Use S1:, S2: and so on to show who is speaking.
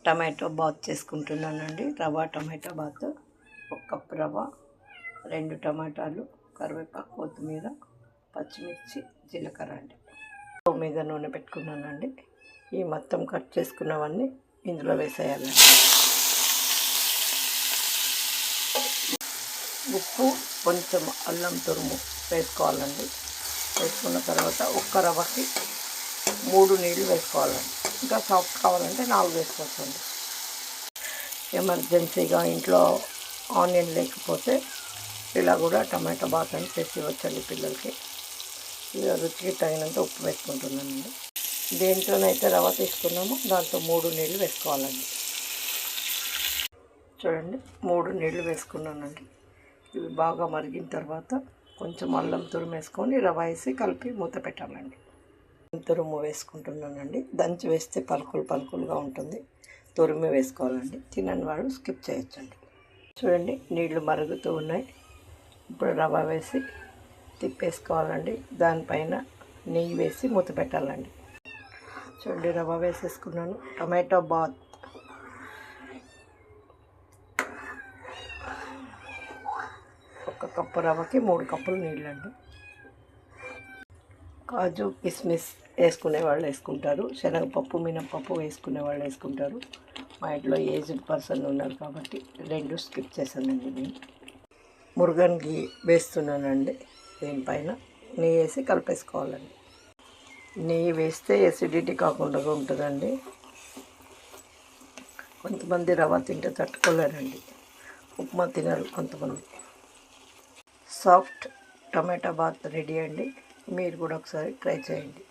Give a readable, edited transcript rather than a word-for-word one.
S1: Tomato bath చేసుకుంటున్నానండి. రవ్వ tomato bath. 1 cup రవ్వ, 2 టమాటాలు, కరివేపాకు, కొత్తిమీర, పచ్చిమిర్చి, జీలకర్ర అండి. స్టవ్ మీద నూనె పెట్టుకున్నానండి. ఈ మొత్తం కట్ చేసుకున్నవన్నీ ఇందులో వేసేయాలండి. ఉప్పు, కొంచెం అల్లం తురుము వేసుకోవాలండి. వేసుకున్న తర్వాత ఒక్క రవ్వకి 3 నీళ్ళు వేసుకోవాలండి. ఇంకా సాఫ్ట్ కావాలంటే 4 వేసుకోవచ్చండి. ఎమర్జెన్సీగా ఇంట్లో ఆనియన్ లేకపోతే ఇలా కూడా టమాటో బాత్ అని చేసి ఇవ్వచ్చండి పిల్లలకి. ఇక రుచికి తగినంత ఉప్పు వేసుకుంటున్నానండి. దేంట్లోనైతే రవ్వ తీసుకున్నామో దాంట్లో 3 నీళ్ళు వేసుకోవాలండి. చూడండి, 3 నీళ్ళు వేసుకున్నానండి. ఇవి బాగా మరిగిన తర్వాత కొంచెం అల్లం తురుము వేసుకొని రవ్వ వేసి కలిపి మూత పెట్టాలండి. తురుము వేసుకుంటున్నానండి. దంచి వేస్తే పలుకులుగా ఉంటుంది. తురుము వేసుకోవాలండి. తినని వాళ్ళు స్కిప్ చేయొచ్చండి. చూడండి, నీళ్లు మరుగుతూ ఉన్నాయి. ఇప్పుడు రవ్వ వేసి తిప్పేసుకోవాలండి. దానిపైన నెయ్యి వేసి మూత పెట్టాలండి. చూడండి, రవ్వ వేసేసుకున్నాను. టమాటో బాత్. ఒక కప్పు రవ్వకి 3 కప్పులు నీళ్ళండి. కాజు, కిస్మిస్ వేసుకునే వాళ్ళు వేసుకుంటారు. శనగపప్పు, మినపప్పు వేసుకునే వాళ్ళు వేసుకుంటారు. మా ఇంట్లో ఏజ్డ్ పర్సన్ ఉన్నారు కాబట్టి 2 స్కిప్ చేశానండి. నేను మురుగన్ ఘీ వేస్తున్నానండి. దీనిపైన నెయ్యి వేసి కలిపేసుకోవాలండి. నెయ్యి వేస్తే ఎసిడిటీ కాకుండా ఉంటుందండి. కొంతమంది రవ్వ తింటే తట్టుకోలేరండి. ఉప్మా తినరు కొంతమంది. సాఫ్ట్ టమాటా బాత్ రెడీ అండి. మీరు కూడా ఒకసారి ట్రై చేయండి.